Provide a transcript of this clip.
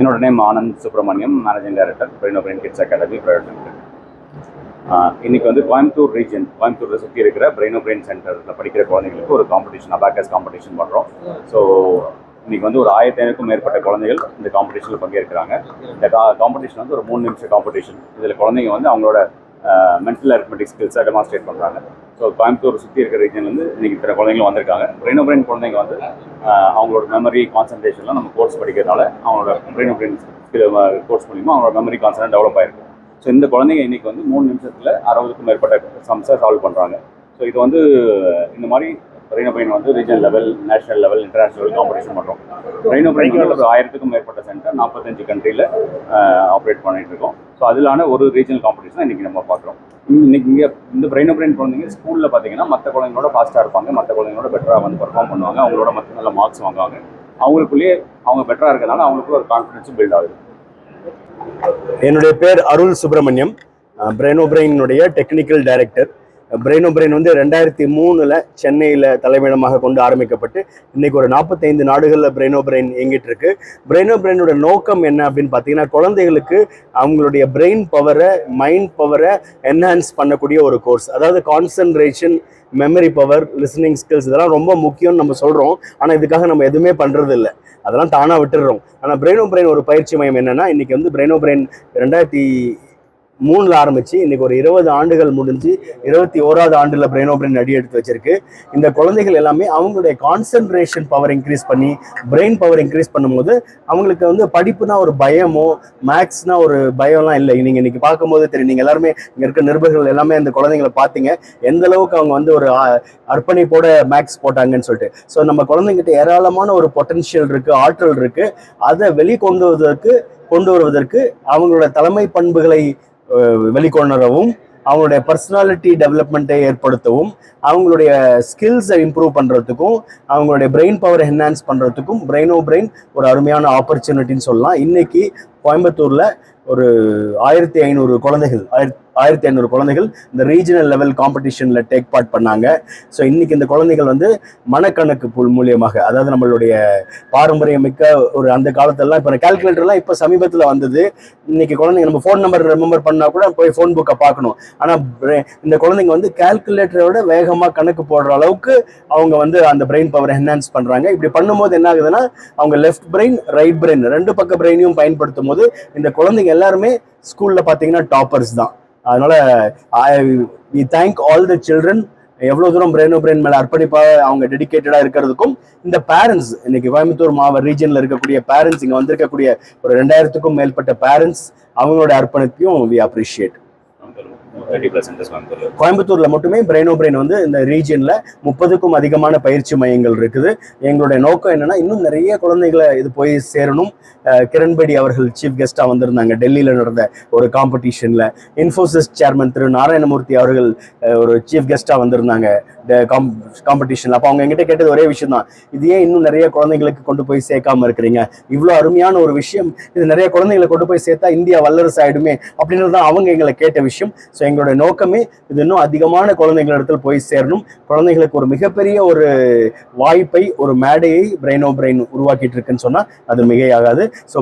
என்னோட name Anand Subramaniam, managing director Brainobrain Kids Academy Private Limited. இன்னைக்கு வந்து கோயம்புத்தூரை சுற்றி இருக்கிற பிரெயினோ பிரெயின் சென்டரில் படிக்கிற குழந்தைங்களுக்கு ஒரு காம்படிஷன், அபாக்கஸ் காம்படிஷன் பண்ணுறோம். ஸோ இன்னைக்கு வந்து ஒரு 1500க்கும் மேற்பட்ட குழந்தைகள் இந்த காம்படிஷனில் பங்கேற்கிறாங்க. இந்த காம்படிஷன் வந்து ஒரு 3 நிமிஷம் காம்படிஷன். இதில் குழந்தைங்க வந்து அவங்களோட மென்டல் அரித்மெட்டிக் ஸ்கில்ஸை டெமான்ஸ்ட்ரேட் பண்ணுறாங்க. ஸோ கோயம்புத்தூர் சுற்றி இருக்கிற ரீஜன்லேருந்து இன்றைக்கி இத்தனை குழந்தைங்களும் வந்திருக்காங்க. பிரெயினோ பிரெயின் குழந்தைங்க வந்து அவங்களோட மெமரி கான்சன்ட்ரேஷன்லாம் நம்ம கோர்ஸ் படிக்கிறதுனால அவங்களோட பிரெயினோ பிரெயின் கோர்ஸ் மூலிமா அவங்களோட மெமரி கான்சன்ட்ரேட் டெவலப் ஆகிருக்கு. ஸோ இந்த குழந்தைங்க இன்றைக்கி வந்து 3 நிமிஷத்தில் 60க்கும் மேற்பட்ட சம்ஸை சால்வ் பண்ணுறாங்க. ஸோ இது வந்து இந்த மாதிரி பிரெயினோ பிரெயின் வந்து regional level, national level, international competition பண்ணுறோம். பிரெயினோ பிரெயின் ஒரு 1000க்கும் மேற்பட்ட சென்டர் 45 கண்ட்ரியில் ஆப்ரேட் பண்ணிகிட்டு இருக்கோம். ஸோ அதிலான ஒரு ரீஜனல் காம்படிஷன் இன்றைக்கி நம்ம பார்க்குறோம். இன்னைக்கு இங்கே இந்த பிரெயினோ பிரெயின் குழந்தைங்க ஸ்கூலில் பார்த்தீங்கன்னா மற்ற குழந்தைங்களோட ஃபாஸ்ட்டாக இருப்பாங்க, மற்ற குழந்தைங்களோட பெட்டராக வந்து பெர்ஃபார்ம் பண்ணுவாங்க, அவங்களோட மற்ற நல்ல மார்க்ஸ் வாங்குவாங்க. அவங்களுக்குள்ளேயே அவங்க பெட்டராக இருக்கிறதுனால அவங்களுக்குள்ள ஒரு கான்ஃபிடன்ஸும் பில்ட் ஆகுது. என்னுடைய பேர் அருள் சுப்ரமணியம், பிரெயினோ பிரெயினுடைய டெக்னிக்கல் டைரக்டர். பிரெயினோ பிரெயின் வந்து 2003 சென்னையில் தலைமையிடமாக கொண்டு ஆரம்பிக்கப்பட்டு இன்னைக்கு ஒரு 45 நாடுகளில் பிரெயினோ பிரெயின் இயங்கிட்டு இருக்கு. பிரெயினோ பிரெயினோட நோக்கம் என்ன அப்படின்னு பார்த்தீங்கன்னா, குழந்தைகளுக்கு அவங்களுடைய பிரெயின் பவரை, மைண்ட் பவரை என்ஹான்ஸ் பண்ணக்கூடிய ஒரு கோர்ஸ். அதாவது concentration, memory power, listening skills இதெல்லாம் ரொம்ப முக்கியம்னு நம்ம சொல்கிறோம். ஆனால் இதுக்காக நம்ம எதுவுமே பண்ணுறது இல்லை, அதெல்லாம் தானாக விட்டுடுறோம். ஆனால் பிரெயினோ பிரெயின் ஒரு பயிற்சி மையம் என்னென்னா, இன்றைக்கி வந்து பிரெயினோ பிரெயின் 2003 ஆரம்பிச்சு இன்னைக்கு ஒரு 20 ஆண்டுகள் முடிஞ்சு 21வது ஆண்டுல பிரெயினோ பிரெயின் அடி எடுத்து வச்சிருக்கு. இந்த குழந்தைகள் எல்லாமே அவங்களுடைய கான்சன்ட்ரேஷன் பவர் இன்க்ரீஸ் பண்ணி, பிரெயின் பவர் இன்க்ரீஸ் பண்ணும்போது அவங்களுக்கு வந்து படிப்புனா ஒரு பயமோ, மேக்ஸ்னா ஒரு பயம்லாம் இல்லை. நீங்க இன்னைக்கு பார்க்கும்போது தெரியும், நீங்க எல்லாருமே இங்க இருக்க நிருபர்கள் எல்லாமே அந்த குழந்தைங்களை பார்த்தீங்க, எந்த அளவுக்கு அவங்க வந்து ஒரு அர்ப்பணிப்போட மேக்ஸ் போட்டாங்கன்னு சொல்லிட்டு. ஸோ நம்ம குழந்தைங்கிட்ட ஏராளமான ஒரு பொட்டன்ஷியல் இருக்கு, ஆற்றல் இருக்கு. அதை கொண்டு வருவதற்கு அவங்களோட தலைமை பண்புகளை வெளிக்கொணரவும், அவங்களுடைய பர்சனாலிட்டி டெவலப்மெண்ட்டை ஏற்படுத்தவும், அவங்களுடைய ஸ்கில்ஸை இம்ப்ரூவ் பண்ணுறதுக்கும், அவங்களுடைய பிரெயின் பவர் என்ஹான்ஸ் பண்ணுறதுக்கும் பிரெயினோ பிரெயின் ஒரு அருமையான ஆப்பர்ச்சுனிட்டின்னு சொல்லலாம். இன்னைக்கு கோயம்புத்தூரில் ஒரு 1500 குழந்தைகள் இந்த ரீஜனல் லெவல் காம்படிஷனில் டேக் பார்ட் பண்ணாங்க. ஸோ இன்னைக்கு இந்த குழந்தைகள் வந்து மனக்கணக்கு மூலியமாக, அதாவது நம்மளுடைய பாரம்பரியமிக்க ஒரு அந்த காலத்திலலாம் இப்போ கால்குலேட்டர்லாம் இப்போ சமீபத்தில் வந்தது. இன்னைக்கு குழந்தைங்க நம்ம ஃபோன் நம்பர் ரிமெம்பர் பண்ணால் கூட போய் ஃபோன் புக்கை பார்க்கணும். ஆனால் இந்த குழந்தைங்க வந்து கால்குலேட்டரோட வேகமாக கணக்கு போடுற அளவுக்கு அவங்க வந்து அந்த பிரெயின் பவர் என்ஹான்ஸ் பண்ணுறாங்க. இப்படி பண்ணும்போது என்ன ஆகுதுன்னா, அவங்க லெஃப்ட் பிரெயின், ரைட் பிரெயின் 2 பக்க பிரெயினையும் பயன்படுத்தும் போது இந்த குழந்தைங்க எல்லாருமே ஸ்கூலில் பார்த்தீங்கன்னா டாப்பர்ஸ் தான். அதனால we thank all the children. எவ்வளவு தூரம் பிரெயினோ பிரெயின் மேல அர்ப்பணிப்பாக அவங்க டெடிகேட்டடா இருக்கிறதுக்கும், இந்த பேரண்ட்ஸ் இன்னைக்கு கோயம்புத்தூர் ரீஜன்ல இருக்கக்கூடிய பேரண்ட்ஸ், இங்க வந்திருக்கக்கூடிய ஒரு 2000க்கும் மேற்பட்ட பேரண்ட்ஸ், அவங்களோட அர்ப்பணிப்பையும் we appreciate. கோயம்புத்தூர்ல மட்டுமே பிரெயினோ பிரெயின் வந்து இந்த ரீஜன்ல 30க்கும் அதிகமான பயிற்சி மையங்கள் இருக்குது. எங்களுடைய நோக்கம் என்னன்னா, இன்னும் நிறைய குழந்தைகளை இது போய் சேரணும். கிரண்பேடி அவர்கள் சீஃப் கெஸ்டா வந்திருந்தாங்க டெல்லியில நடந்த ஒரு காம்படிஷன்ல. இன்ஃபோசிஸ் சேர்மன் திரு நாராயணமூர்த்தி அவர்கள் ஒரு சீஃப் கெஸ்டா வந்திருந்தாங்க காம்படிஷன்ல. அப்போ அவங்க எங்கிட்ட கேட்டது ஒரே விஷயம் தான், இது ஏன் இன்னும் நிறைய குழந்தைங்களுக்கு கொண்டு போய் சேர்க்காம இருக்கிறீங்க? இவ்வளவு அருமையான ஒரு விஷயம், இது நிறைய குழந்தைகளை கொண்டு போய் சேர்த்தா இந்தியா வல்லரசு ஆயிடுமே அப்படின்றது தான் அவங்க எங்களை கேட்ட விஷயம். ஸோ எங்களுடைய நோக்கமே இது இன்னும் அதிகமான குழந்தைகளிடத்தில் போய் சேரணும். குழந்தைங்களுக்கு ஒரு மிகப்பெரிய ஒரு வாய்ப்பை, ஒரு மேடையை பிரெயினோ பிரெயின் உருவாக்கிட்டு இருக்குன்னு சொன்னா அது மிகையாகாது. ஸோ